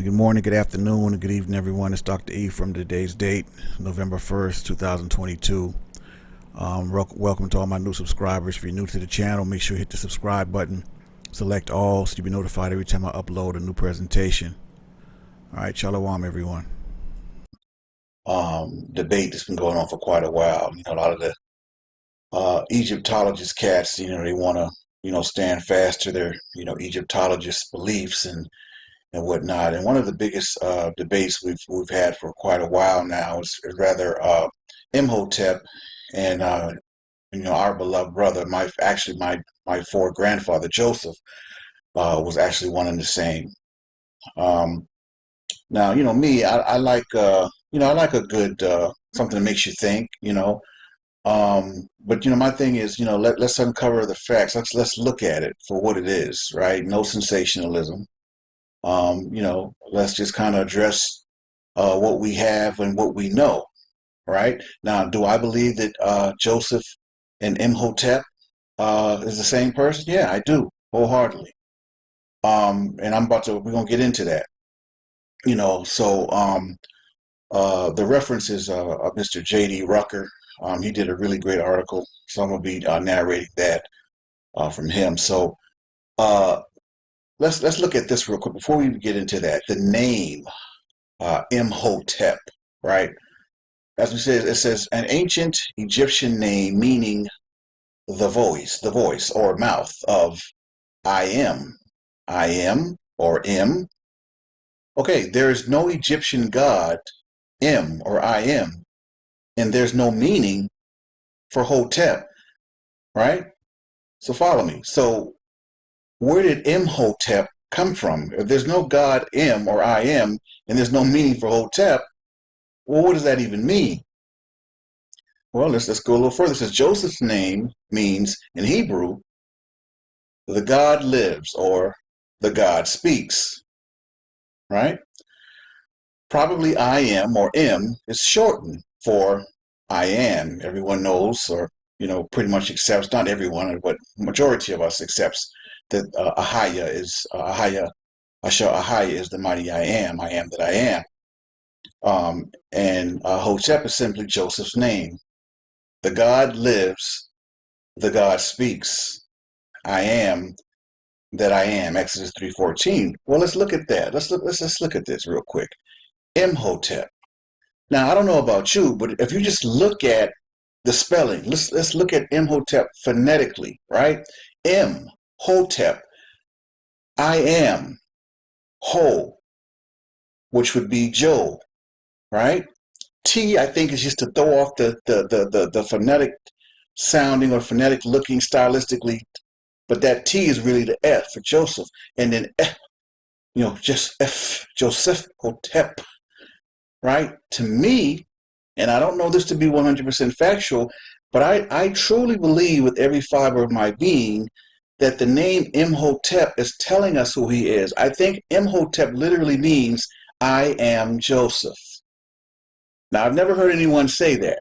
Good morning, good afternoon, and good evening, everyone. It's Dr. E from today's date, November 1st, 2022. Welcome to all my new subscribers. If you're new to the channel, make sure you hit the subscribe button. Select all so you'll be notified every time I upload a new presentation. All right, shalom, everyone. Debate that's been going on for quite a while. A lot of the Egyptologist cats, they want to, stand fast to their, Egyptologist beliefs and whatnot. And one of the biggest debates we've had for quite a while now is rather Imhotep and our beloved brother, my fourth grandfather Joseph, was actually one and the same. Now, me, I like I like a good something that makes you think. But my thing is, let's uncover the facts. Let's look at it for what it is, right? No sensationalism. Let's just kind of address what we have and what we know, right? Now, do I believe that Joseph and Imhotep is the same person? Yeah, I do, wholeheartedly. And we're gonna get into that. The reference is Mr. J.D. Rucker. He did a really great article, so I'm gonna be narrating that from him. So let's look at this real quick before we get into that. The name Imhotep, right? As we said, it says an ancient Egyptian name meaning the voice or mouth of I am or M. Okay, there is no Egyptian god M or I am, and there's no meaning for Hotep, right? So follow me. So where did Imhotep come from? If there's no God M or I am, and there's no meaning for Hotep, well, what does that even mean? Well, let's go a little further. It says Joseph's name means in Hebrew, the God lives or the God speaks, right? Probably I am or M is shortened for I am. Everyone knows, or pretty much accepts. Not everyone, but majority of us accepts that Ahaya is the mighty I am that I am. And Hotep is simply Joseph's name. The God lives, the God speaks. I am that I am. Exodus 3:14. Well, let's look at that. Let's look at this real quick. Imhotep. Now, I don't know about you, but if you just look at the spelling, let's look at Imhotep phonetically, right? Hotep. I am Ho, which would be Joe, right? T, I think, is just to throw off the phonetic sounding or phonetic looking stylistically, but that T is really the F for Joseph, and then F, just F, Joseph Hotep, right? To me, and I don't know this to be 100% factual, but I truly believe with every fiber of my being that the name Imhotep is telling us who he is. I think Imhotep literally means I am Joseph. Now, I've never heard anyone say that.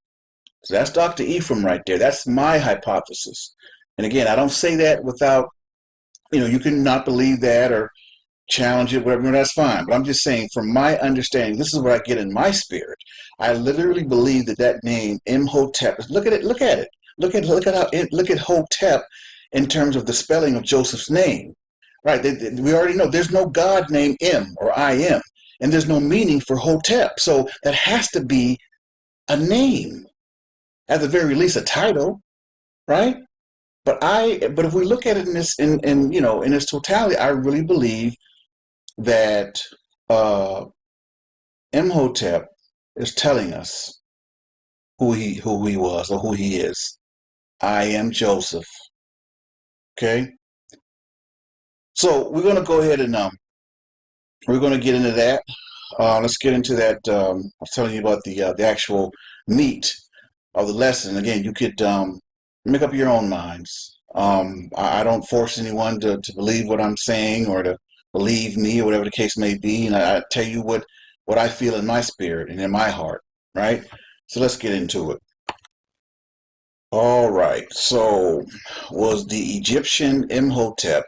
So that's Dr. Ephraim right there. That's my hypothesis. And again, I don't say that without, you can not believe that or challenge it, whatever, that's fine. But I'm just saying, from my understanding, this is what I get in my spirit. I literally believe that name Imhotep. Look at it. Look at it. Look at Hotep in terms of the spelling of Joseph's name. Right? We already know there's no God named M or I am, and there's no meaning for Hotep. So that has to be a name, at the very least, a title, right? But if we look at it in its totality, I really believe that Imhotep is telling us who he was or who he is. I am Joseph. Okay, so we're going to go ahead and we're going to get into that. Let's get into that. I was telling you about the actual meat of the lesson. Again, you could make up your own minds. I don't force anyone to believe what I'm saying or to believe me or whatever the case may be. And I tell you what I feel in my spirit and in my heart, right? So let's get into it. All right. So was the Egyptian Imhotep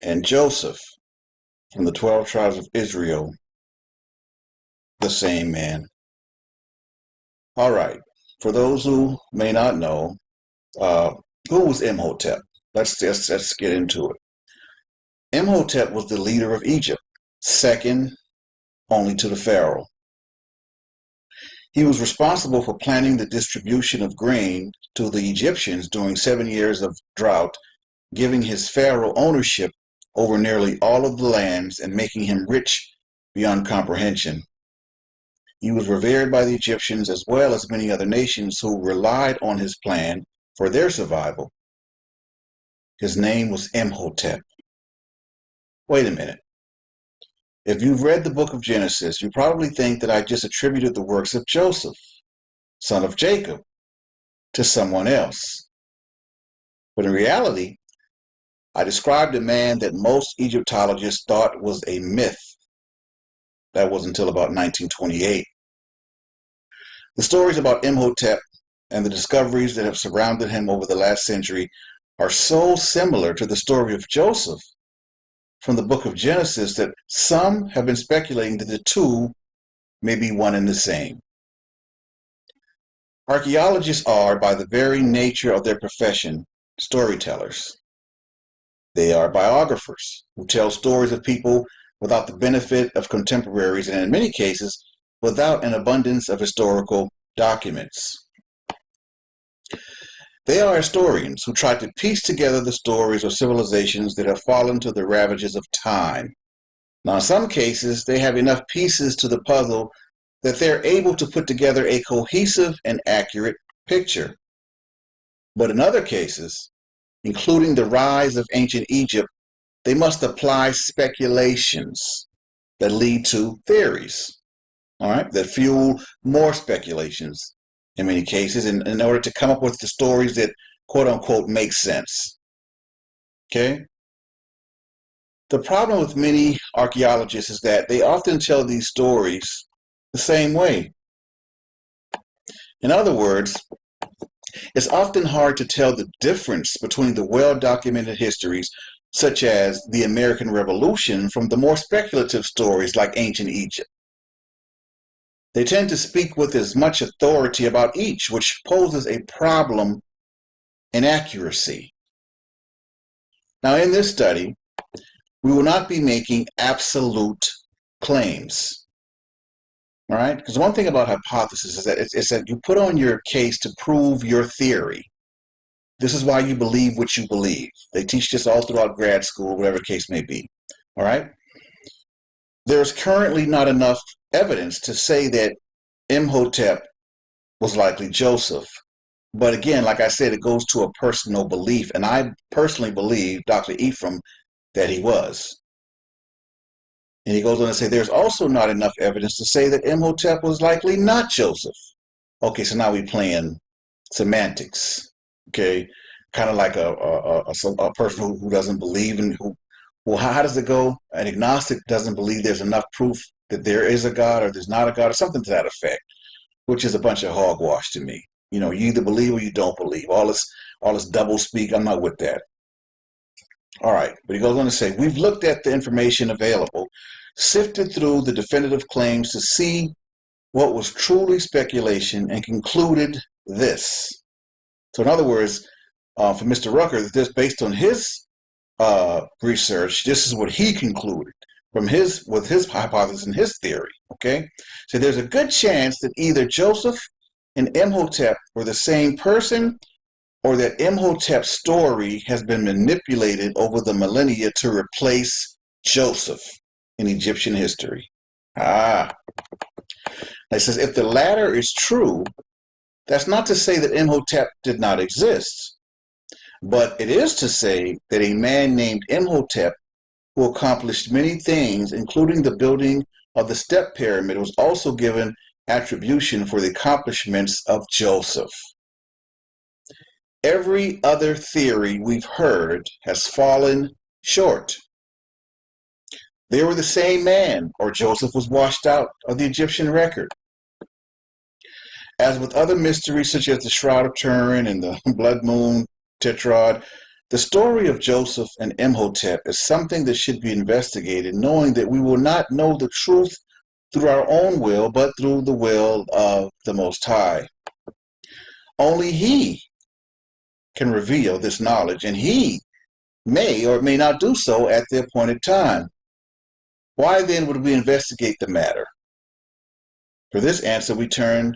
and Joseph from the 12 tribes of Israel, the same man. All right. For those who may not know, who was Imhotep? Let's get into it. Imhotep was the leader of Egypt, second only to the Pharaoh. He was responsible for planning the distribution of grain to the Egyptians during 7 years of drought, giving his Pharaoh ownership over nearly all of the lands and making him rich beyond comprehension. He was revered by the Egyptians as well as many other nations who relied on his plan for their survival. His name was Imhotep. Wait a minute. If you've read the book of Genesis, you probably think that I just attributed the works of Joseph, son of Jacob, to someone else. But in reality, I described a man that most Egyptologists thought was a myth. That was until about 1928. The stories about Imhotep and the discoveries that have surrounded him over the last century are so similar to the story of Joseph from the book of Genesis that some have been speculating that the two may be one and the same. Archaeologists are, by the very nature of their profession, storytellers. They are biographers who tell stories of people without the benefit of contemporaries and in many cases without an abundance of historical documents. They are historians who try to piece together the stories of civilizations that have fallen to the ravages of time. Now, in some cases, they have enough pieces to the puzzle that they're able to put together a cohesive and accurate picture. But in other cases, including the rise of ancient Egypt, they must apply speculations that lead to theories, all right, that fuel more speculations in many cases in order to come up with the stories that, quote unquote, make sense. Okay? The problem with many archaeologists is that they often tell these stories the same way. In other words, it's often hard to tell the difference between the well-documented histories, such as the American Revolution, from the more speculative stories like ancient Egypt. They tend to speak with as much authority about each, which poses a problem in accuracy. Now, in this study, we will not be making absolute claims. All right? Because one thing about hypothesis is that it's that you put on your case to prove your theory. This is why you believe what you believe. They teach this all throughout grad school, whatever the case may be. All right? There's currently not enough evidence to say that Imhotep was likely Joseph. But again, like I said, it goes to a personal belief. And I personally believe, Dr. Ephraim, that he was. And he goes on to say, there's also not enough evidence to say that Imhotep was likely not Joseph. Okay, so now we're playing semantics. Okay, kind of like a person who doesn't believe in who. Well, how does it go? An agnostic doesn't believe there's enough proof that there is a God or there's not a God or something to that effect, which is a bunch of hogwash to me. You know, you either believe or you don't believe. All this double speak, I'm not with that. All right, but he goes on to say, we've looked at the information available, sifted through the definitive claims to see what was truly speculation and concluded this. So in other words, for Mr. Rucker, this based on his research, this is what he concluded with his hypothesis and his theory. Okay, so there's a good chance that either Joseph and Imhotep were the same person, or that Imhotep's story has been manipulated over the millennia to replace Joseph in Egyptian history. It says if the latter is true, that's not to say that Imhotep did not exist, but it is to say that a man named Imhotep, who accomplished many things, including the building of the step pyramid, was also given attribution for the accomplishments of Joseph. Every other theory we've heard has fallen short. They were the same man, or Joseph was washed out of the Egyptian record. As with other mysteries such as the Shroud of Turin and the Blood Moon Tetrad, The story of Joseph and Imhotep is something that should be investigated, knowing that we will not know the truth through our own will, but through the will of the Most High. Only He can reveal this knowledge, and He may or may not do so at the appointed time. Why then would we investigate the matter? For this answer, we turn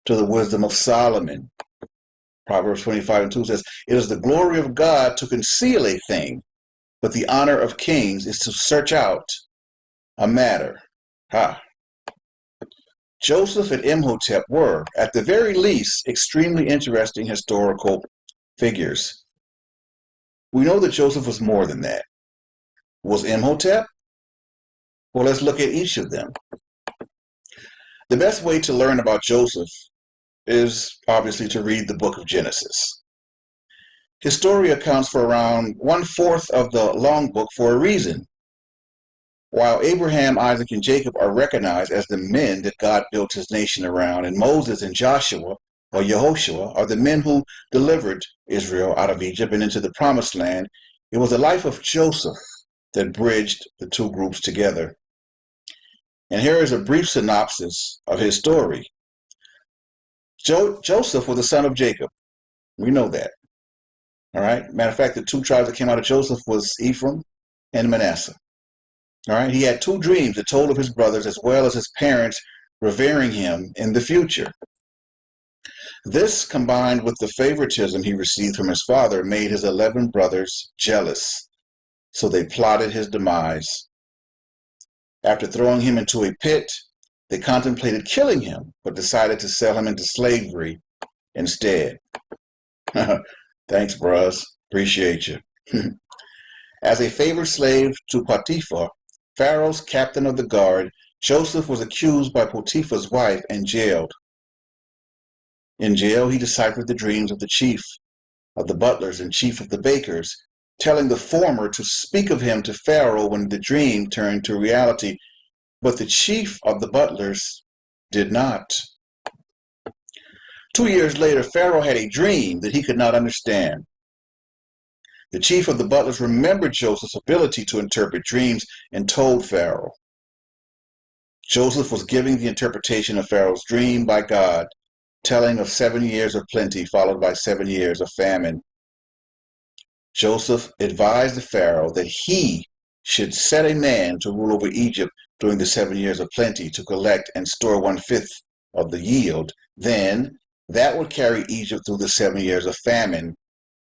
to the wisdom of Solomon. Proverbs 25:2 says, "It is the glory of God to conceal a thing, but the honor of kings is to search out a matter." Joseph and Imhotep were, at the very least, extremely interesting historical figures. We know that Joseph was more than that. Was Imhotep? Well, let's look at each of them. The best way to learn about Joseph is obviously to read the book of Genesis. His story accounts for around 1/4 of the long book for a reason. While Abraham, Isaac, and Jacob are recognized as the men that God built his nation around, and Moses and Joshua, or Yehoshua, are the men who delivered Israel out of Egypt and into the promised land, it was the life of Joseph that bridged the two groups together. And here is a brief synopsis of his story. Joseph was the son of Jacob. We know that. All right. Matter of fact, the two tribes that came out of Joseph was Ephraim and Manasseh. All right. He had two dreams that told of his brothers as well as his parents revering him in the future. This, combined with the favoritism he received from his father, made his 11 brothers jealous. So they plotted his demise. After throwing him into a pit, they contemplated killing him, but decided to sell him into slavery instead. Thanks, bros. Appreciate you. As a favored slave to Potiphar, Pharaoh's captain of the guard, Joseph was accused by Potiphar's wife and jailed. In jail, he deciphered the dreams of the chief of the butlers and chief of the bakers, telling the former to speak of him to Pharaoh when the dream turned to reality, but the chief of the butlers did not. 2 years later, Pharaoh had a dream that he could not understand. The chief of the butlers remembered Joseph's ability to interpret dreams and told Pharaoh. Joseph was giving the interpretation of Pharaoh's dream by God, telling of 7 years of plenty followed by 7 years of famine. Joseph advised the Pharaoh that he should set a man to rule over Egypt during the 7 years of plenty to collect and store 1/5 of the yield. Then that would carry Egypt through the 7 years of famine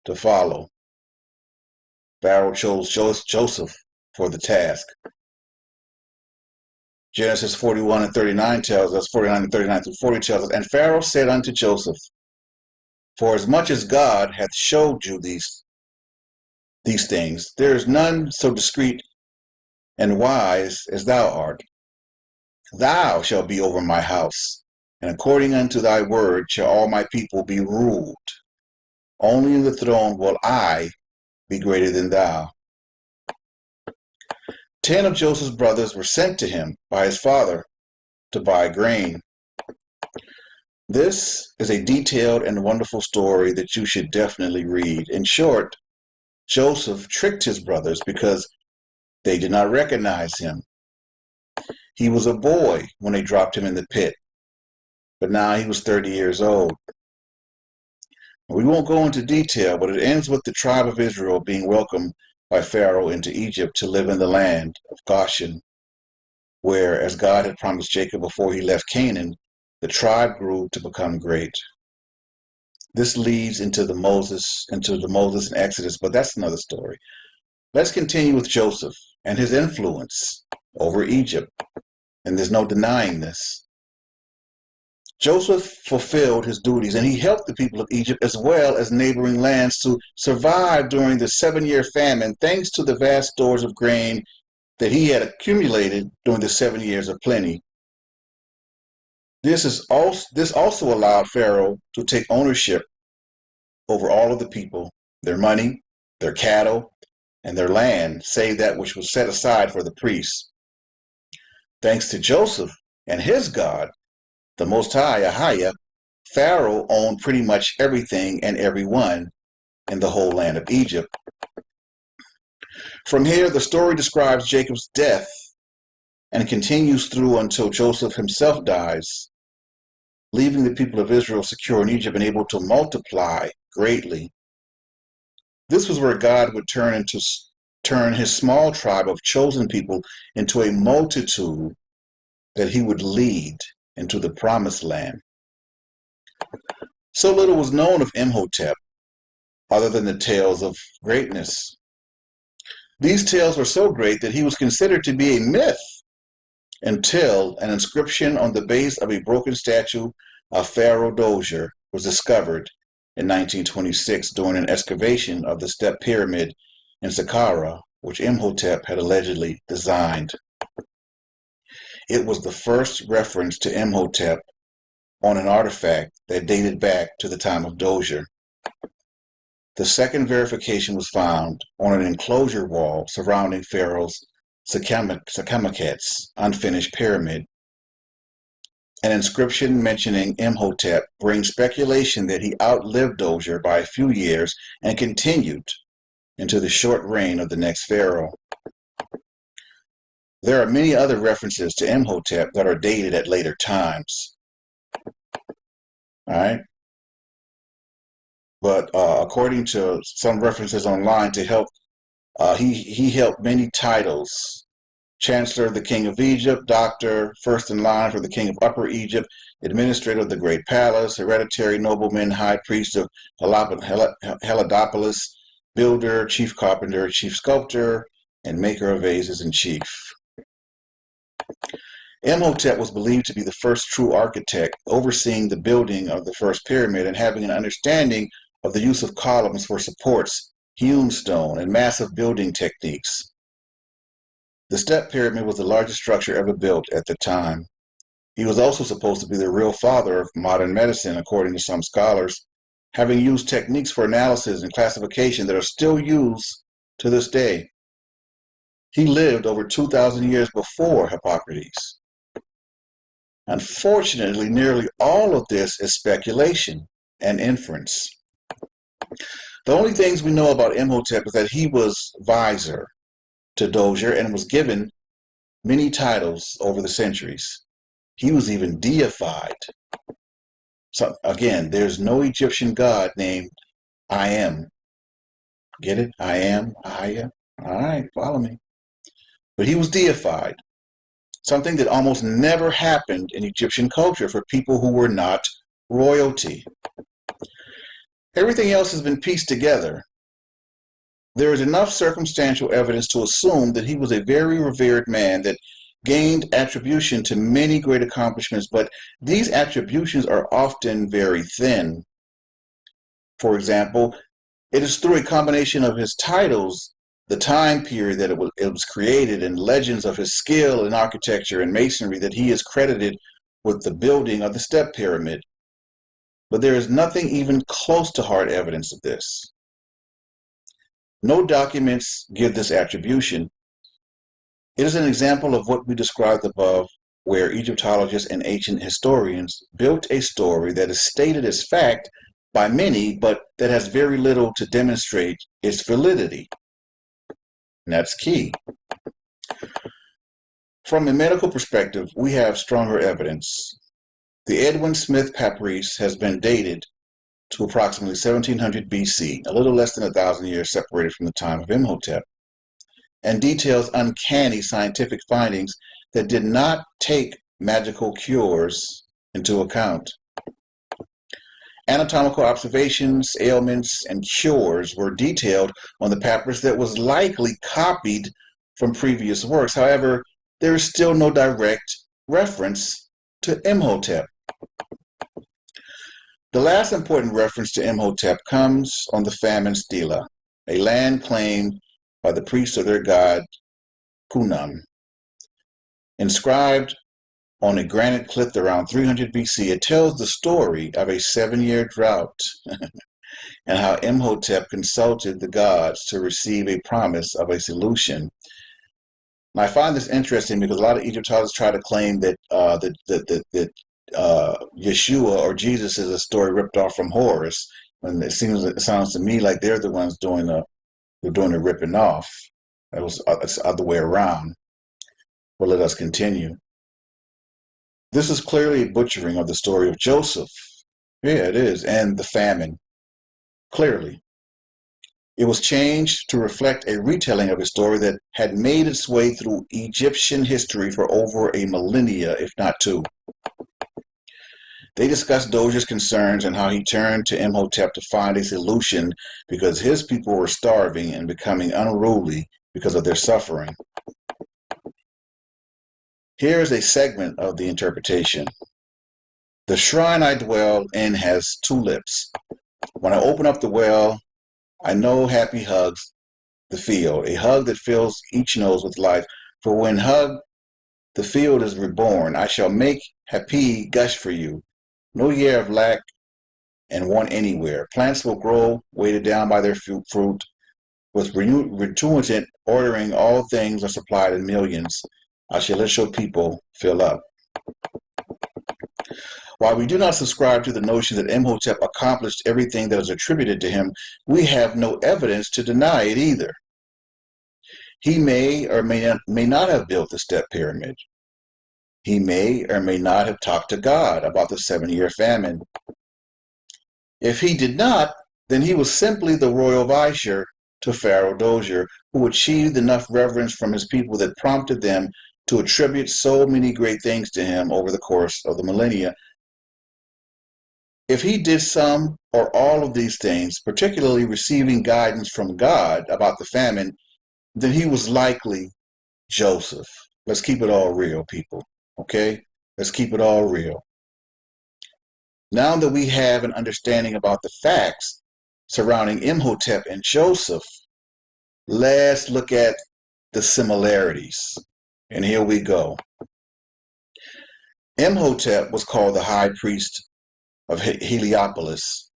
to follow. Pharaoh chose Joseph for the task. Genesis 41 and 39 tells us, 49 and 39 through 40 tells us, "And Pharaoh said unto Joseph, For as much as God hath showed you these things, there is none so discreet and wise as thou art. Thou shalt be over my house, and according unto thy word shall all my people be ruled. Only in the throne will I be greater than thou." 10 of Joseph's brothers were sent to him by his father to buy grain. This is a detailed and wonderful story that you should definitely read. In short, Joseph tricked his brothers because they did not recognize him. He was a boy when they dropped him in the pit, but now he was 30 years old. We won't go into detail, but it ends with the tribe of Israel being welcomed by Pharaoh into Egypt to live in the land of Goshen, where, as God had promised Jacob before he left Canaan, the tribe grew to become great. This leads into the Moses and Exodus, but that's another story. Let's continue with Joseph and his influence over Egypt, and there's no denying this. Joseph fulfilled his duties, and he helped the people of Egypt as well as neighboring lands to survive during the 7-year famine, thanks to the vast stores of grain that he had accumulated during the 7 years of plenty. This also allowed Pharaoh to take ownership over all of the people, their money, their cattle, and their land, save that which was set aside for the priests. Thanks to Joseph and his God, the Most High, Ahaya, Pharaoh owned pretty much everything and everyone, in the whole land of Egypt. From here, the story describes Jacob's death and continues through until Joseph himself dies, leaving the people of Israel secure in Egypt and able to multiply greatly. This was where God would turn his small tribe of chosen people into a multitude that he would lead into the promised land. So little was known of Imhotep, other than the tales of greatness. These tales were so great that he was considered to be a myth until an inscription on the base of a broken statue of Pharaoh Dozier was discovered in 1926 during an excavation of the step pyramid in Saqqara, which Imhotep had allegedly designed. It was the first reference to Imhotep on an artifact that dated back to the time of Dozier. The second verification was found on an enclosure wall surrounding Pharaoh's Saqqamaqet's unfinished pyramid. An inscription mentioning Imhotep brings speculation that he outlived Dozier by a few years and continued into the short reign of the next pharaoh. There are many other references to Imhotep that are dated at later times. All right. But according to some references online, he held many titles: Chancellor of the King of Egypt, Doctor, First in Line for the King of Upper Egypt, Administrator of the Great Palace, Hereditary Nobleman, High Priest of Heliopolis, Builder, Chief Carpenter, Chief Sculptor, and Maker of Vases in Chief. Imhotep was believed to be the first true architect, overseeing the building of the first pyramid and having an understanding of the use of columns for supports, hewn stone, and massive building techniques. The step pyramid was the largest structure ever built at the time. He was also supposed to be the real father of modern medicine, according to some scholars, having used techniques for analysis and classification that are still used to this day. He lived over 2,000 years before Hippocrates. Unfortunately, nearly all of this is speculation and inference. The only things we know about Imhotep is that he was vizier to Dozier and was given many titles over the centuries. He was even deified. So again, there's no Egyptian god named I am. Get it? I am. All right, follow me. But he was deified, something that almost never happened in Egyptian culture for people who were not royalty. Everything else has been pieced together. There is enough circumstantial evidence to assume that he was a very revered man that gained attribution to many great accomplishments, but these attributions are often very thin. For example, it is through a combination of his titles, the time period that it was created, and legends of his skill in architecture and masonry that he is credited with the building of the step pyramid. But there is nothing even close to hard evidence of this. No documents give this attribution. It is an example of what we described above, where Egyptologists and ancient historians built a story that is stated as fact by many, but that has very little to demonstrate its validity. And that's key. From a medical perspective, we have stronger evidence. The Edwin Smith Papyrus has been dated to approximately 1700 BC, a little less than 1,000 years separated from the time of Imhotep, and details uncanny scientific findings that did not take magical cures into account. Anatomical observations, ailments, and cures were detailed on the papyrus that was likely copied from previous works. However, there is still no direct reference to Imhotep. The last important reference to Imhotep comes on the famine stela, a land claimed by the priests of their god Khnum. Inscribed on a granite cliff around 300 BC, it tells the story of a 7-year drought and how Imhotep consulted the gods to receive a promise of a solution. And I find this interesting because a lot of Egyptologists try to claim that Yeshua or Jesus is a story ripped off from Horus, And it sounds to me like they're the ones doing the ripping off. It's the other way around. Well, let us continue. This is clearly a butchering of the story of Joseph. Yeah, it is, and the famine. Clearly. It was changed to reflect a retelling of a story that had made its way through Egyptian history for over a millennia, if not two. They discussed Dozier's concerns and how he turned to Imhotep to find a solution because his people were starving and becoming unruly because of their suffering. Here is a segment of the interpretation. The shrine I dwell in has two lips. When I open up the well, I know happy hugs the field, a hug that fills each nose with life. For when hugged, the field is reborn. I shall make happy gush for you. No year of lack and want anywhere. Plants will grow, weighted down by their fruit. With retuitant ordering, all things are supplied in millions. I shall let your people fill up. While we do not subscribe to the notion that Imhotep accomplished everything that is attributed to him, we have no evidence to deny it either. He may or may not have built the step pyramid. He may or may not have talked to God about the 7-year famine. If he did not, then he was simply the royal vizier to Pharaoh Dozier, who achieved enough reverence from his people that prompted them to attribute so many great things to him over the course of the millennia. If he did some or all of these things, particularly receiving guidance from God about the famine, then he was likely Joseph. Let's keep it all real, people. Okay? Let's keep it all real. Now that we have an understanding about the facts surrounding Imhotep and Joseph, let's look at the similarities. And here we go. Imhotep was called the high priest of Heliopolis.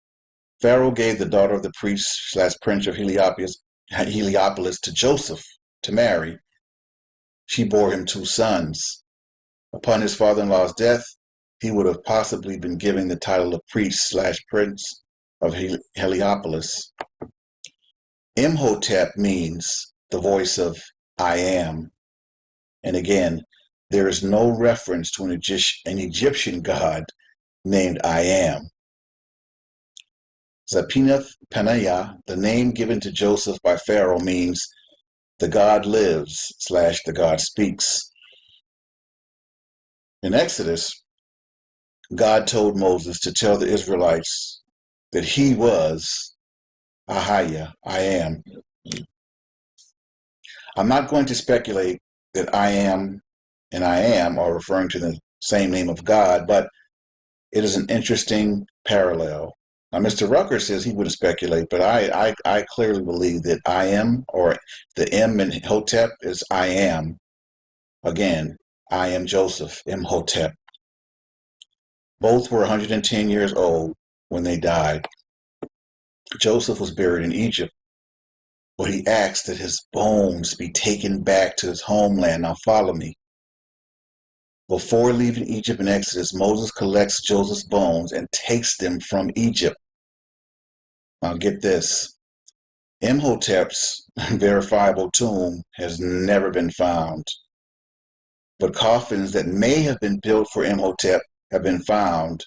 Pharaoh gave the daughter of the priest/prince of Heliopolis to Joseph to marry. She bore him 2 sons. Upon his father-in-law's death, he would have possibly been given the title of priest/prince of Heliopolis. Imhotep means the voice of I am. And again, there is no reference to an Egyptian god named I am. Zapinath Paneah, the name given to Joseph by Pharaoh, means the God lives / the God speaks. In Exodus, God told Moses to tell the Israelites that he was Ahaya, I am. I'm not going to speculate that I am and I am are referring to the same name of God, but it is an interesting parallel. Now, Mr. Rucker says he wouldn't speculate, but I clearly believe that I am, or the M in Hotep is I am. Again, I am Joseph, Imhotep. Both were 110 years old when they died. Joseph was buried in Egypt, but he asked that his bones be taken back to his homeland. Now follow me. Before leaving Egypt in Exodus, Moses collects Joseph's bones and takes them from Egypt. Now get this. Imhotep's verifiable tomb has never been found, but coffins that may have been built for Imhotep have been found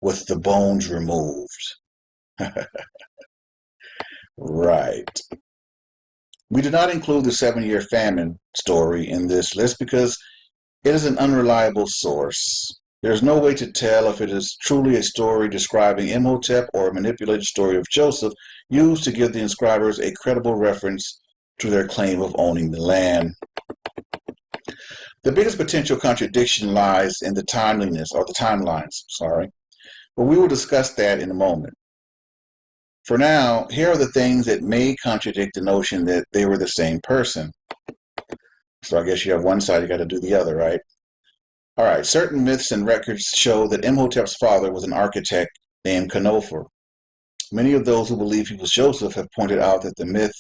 with the bones removed. Right. We do not include the 7-year famine story in this list because it is an unreliable source. There is no way to tell if it is truly a story describing Imhotep or a manipulated story of Joseph used to give the inscribers a credible reference to their claim of owning the land. The biggest potential contradiction lies in the timelines, but we will discuss that in a moment. For now, here are the things that may contradict the notion that they were the same person. So I guess you have one side, you got to do the other, right? All right, certain myths and records show that Imhotep's father was an architect named Khnofur. Many of those who believe he was Joseph have pointed out that the myth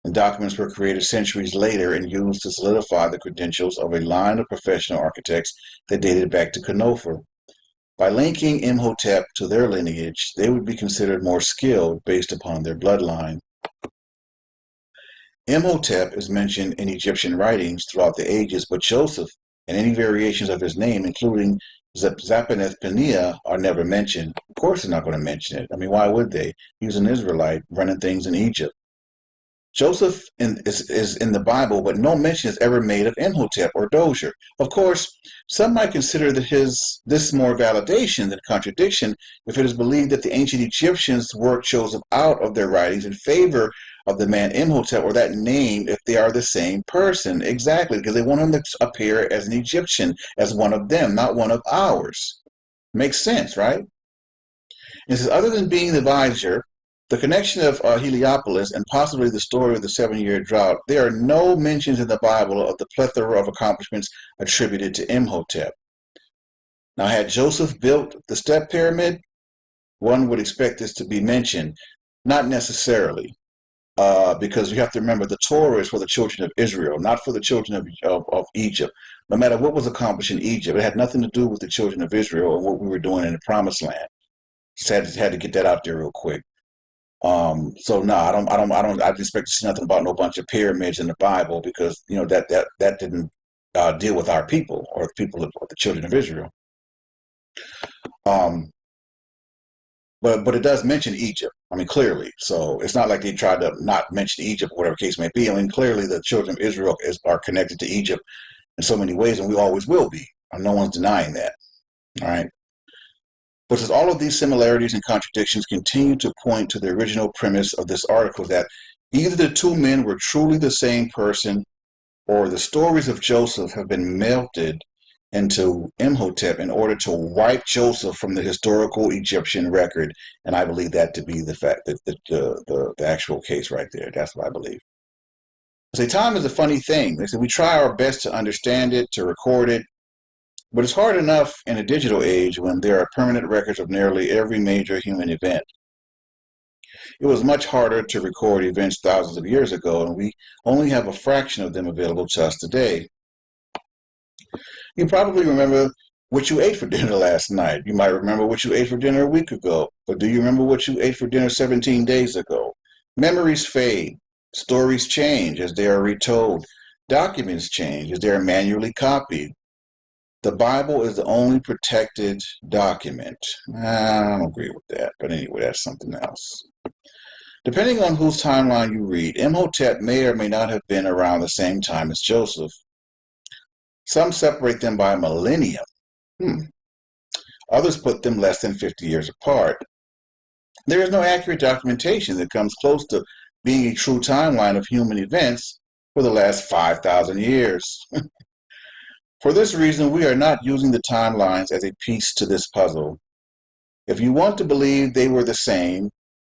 and documents were created centuries later and used to solidify the credentials of a line of professional architects that dated back to Khnofur. By linking Imhotep to their lineage, they would be considered more skilled based upon their bloodline. Imhotep is mentioned in Egyptian writings throughout the ages, but Joseph and any variations of his name, including Zappaneth-Paneah, are never mentioned. Of course they're not going to mention it. I mean, why would they? He was an Israelite running things in Egypt. Joseph is in the Bible, but no mention is ever made of Imhotep or Dozier. Of course, some might consider this more validation than contradiction if it is believed that the ancient Egyptians worked Joseph out of their writings in favor of the man Imhotep or that name if they are the same person. Exactly, because they want him to appear as an Egyptian, as one of them, not one of ours. Makes sense, right? And says, other than being the vizier, the connection of Heliopolis and possibly the story of the 7-year drought, there are no mentions in the Bible of the plethora of accomplishments attributed to Imhotep. Now, had Joseph built the step pyramid, one would expect this to be mentioned. Not necessarily, because you have to remember the Torah is for the children of Israel, not for the children of Egypt. No matter what was accomplished in Egypt, it had nothing to do with the children of Israel and what we were doing in the Promised Land. Just had to get that out there real quick. So no, I didn't expect to see nothing about no bunch of pyramids in the Bible because that didn't deal with our people or the people of the children of Israel. But it does mention Egypt. I mean, clearly. So it's not like they tried to not mention Egypt, whatever case may be. I mean, clearly the children of Israel are connected to Egypt in so many ways, and we always will be. No one's denying that. All right. But as all of these similarities and contradictions continue to point to the original premise of this article that either the two men were truly the same person or the stories of Joseph have been melted into Imhotep in order to wipe Joseph from the historical Egyptian record. And I believe that to be the fact that the actual case right there. That's what I believe. I say time is a funny thing. They say we try our best to understand it, to record it, but it's hard enough in a digital age when there are permanent records of nearly every major human event. It was much harder to record events thousands of years ago, and we only have a fraction of them available to us today. You probably remember what you ate for dinner last night. You might remember what you ate for dinner a week ago, but do you remember what you ate for dinner 17 days ago? Memories fade. Stories change as they are retold. Documents change as they are manually copied. The Bible is the only protected document. I don't agree with that, but anyway, that's something else. Depending on whose timeline you read, Imhotep may or may not have been around the same time as Joseph. Some separate them by a millennium. Others put them less than 50 years apart. There is no accurate documentation that comes close to being a true timeline of human events for the last 5,000 years. For this reason, we are not using the timelines as a piece to this puzzle. If you want to believe they were the same,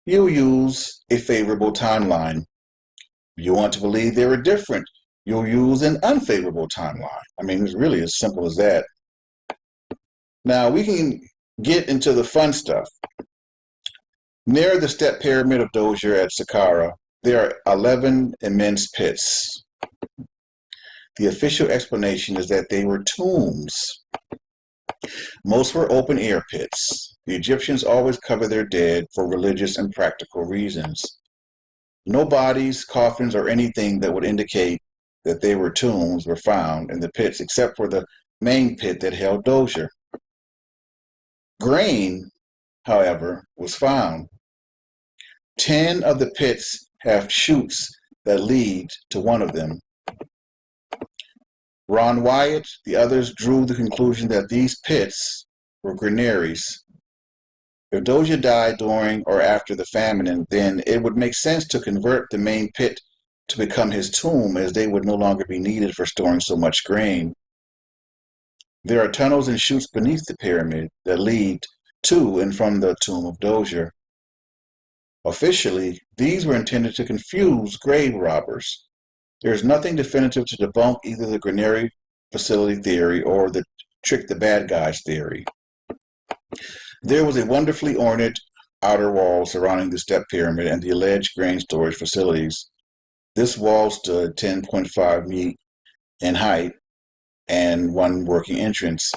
you use a favorable timeline. If you want to believe they were different, you'll use an unfavorable timeline. I mean, it's really as simple as that. Now, we can get into the fun stuff. Near the step pyramid of Dozier at Saqqara, there are 11 immense pits. The official explanation is that they were tombs. Most were open-air pits. The Egyptians always covered their dead for religious and practical reasons. No bodies, coffins, or anything that would indicate that they were tombs were found in the pits except for the main pit that held Dozier. Grain, however, was found. 10 of the pits have chutes that lead to one of them. Ron Wyatt, the others drew the conclusion that these pits were granaries. If Dozier died during or after the famine, then it would make sense to convert the main pit to become his tomb, as they would no longer be needed for storing so much grain. There are tunnels and chutes beneath the pyramid that lead to and from the tomb of Dozier. Officially, these were intended to confuse grave robbers. There is nothing definitive to debunk either the granary facility theory or the trick the bad guys theory. There was a wonderfully ornate outer wall surrounding the step pyramid and the alleged grain storage facilities. This wall stood 10.5 feet in height and one working entrance.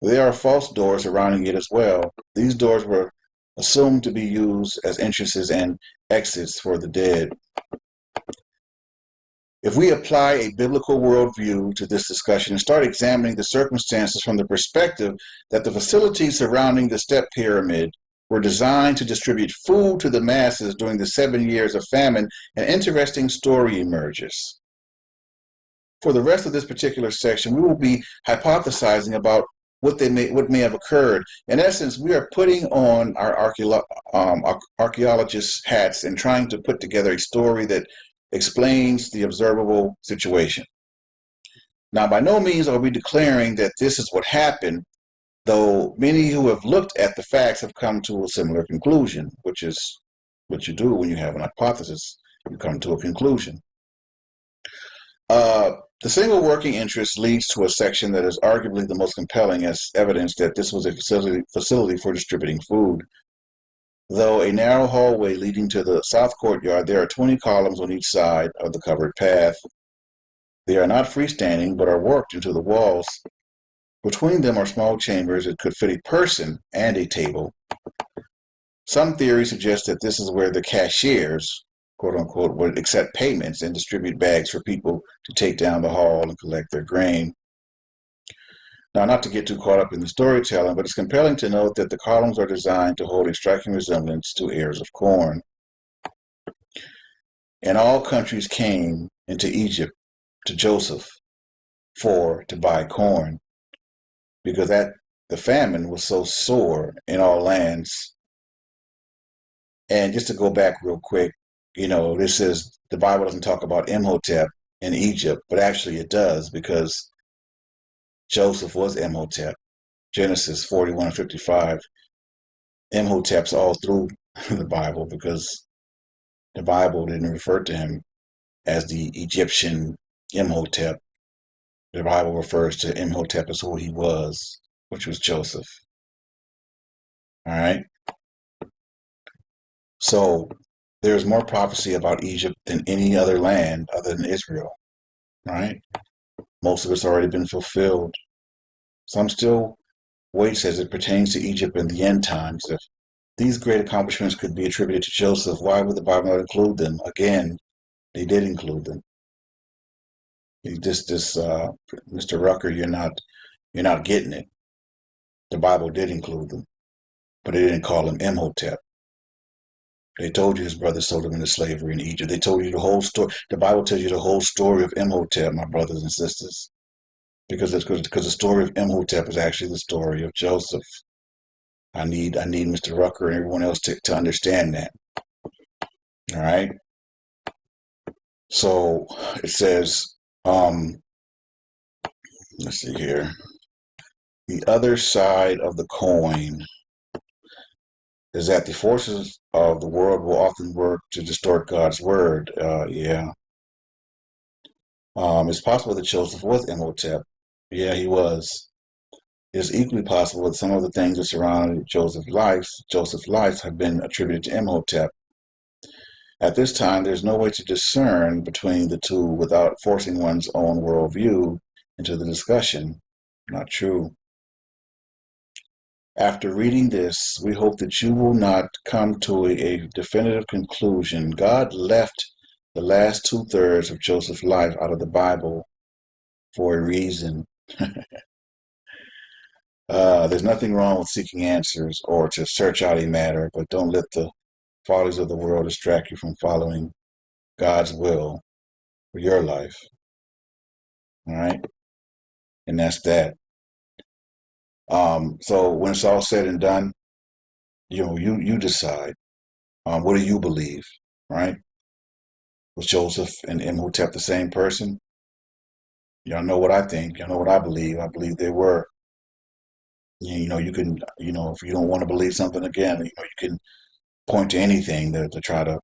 There are false doors surrounding it as well. These doors were assumed to be used as entrances and exits for the dead. If we apply a biblical worldview to this discussion and start examining the circumstances from the perspective that the facilities surrounding the step pyramid were designed to distribute food to the masses during the 7 years of famine, an interesting story emerges. For the rest of this particular section, we will be hypothesizing about what may have occurred. In essence, we are putting on our archaeologist hats and trying to put together a story that explains the observable situation. Now, by no means are we declaring that this is what happened, though many who have looked at the facts have come to a similar conclusion, which is what you do when you have an hypothesis. You come to a conclusion. The single working interest leads to a section that is arguably the most compelling as evidence that this was a facility for distributing food. Though a narrow hallway leading to the south courtyard, there are 20 columns on each side of the covered path. They are not freestanding, but are worked into the walls. Between them are small chambers that could fit a person and a table. Some theories suggest that this is where the cashiers, quote unquote, would accept payments and distribute bags for people to take down the hall and collect their grain. Now, not to get too caught up in the storytelling, but it's compelling to note that the columns are designed to hold a striking resemblance to ears of corn. And all countries came into Egypt to Joseph to buy corn, because the famine was so sore in all lands. And just to go back real quick, this is, the Bible doesn't talk about Imhotep in Egypt, but actually it does, because Joseph was Imhotep. Genesis 41:55. Imhotep's all through the Bible, because the Bible didn't refer to him as the Egyptian Imhotep. The Bible refers to Imhotep as who he was, which was Joseph. All right? So there's more prophecy about Egypt than any other land other than Israel. Right? Most of it's already been fulfilled. Some still waits as it pertains to Egypt in the end times. If these great accomplishments could be attributed to Joseph, why would the Bible not include them? Again, they did include them. Mr. Rucker, you're not getting it. The Bible did include them, but it didn't call him Imhotep. They told you his brother sold him into slavery in Egypt. They told you the whole story. The Bible tells you the whole story of Imhotep, my brothers and sisters, because the story of Imhotep is actually the story of Joseph. I need Mr. Rucker and everyone else to understand that. All right. So it says, let's see here. The other side of the coin is that the forces of the world will often work to distort God's word. Yeah. It's possible that Joseph was Imhotep. Yeah, he was. It's equally possible that some of the things that surrounded Joseph's life have been attributed to Imhotep. At this time, there's no way to discern between the two without forcing one's own worldview into the discussion. Not true. After reading this, we hope that you will not come to a definitive conclusion. God left the last 2/3 of Joseph's life out of the Bible for a reason. There's nothing wrong with seeking answers or to search out a matter, but don't let the follies of the world distract you from following God's will for your life. All right? And that's that. So when it's all said and done, you decide. What do you believe, right? Was Joseph and Imhotep the same person? Y'all know what I think. Y'all know what I believe. I believe they were. You can, if you don't want to believe something again, you can point to anything to try to,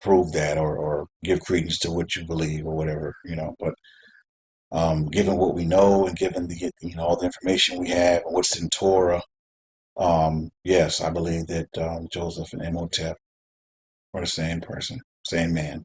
prove that or give credence to what you believe or whatever, but given what we know and given the, all the information we have and what's in Torah, yes, I believe that Joseph and Imhotep are the same person, same man.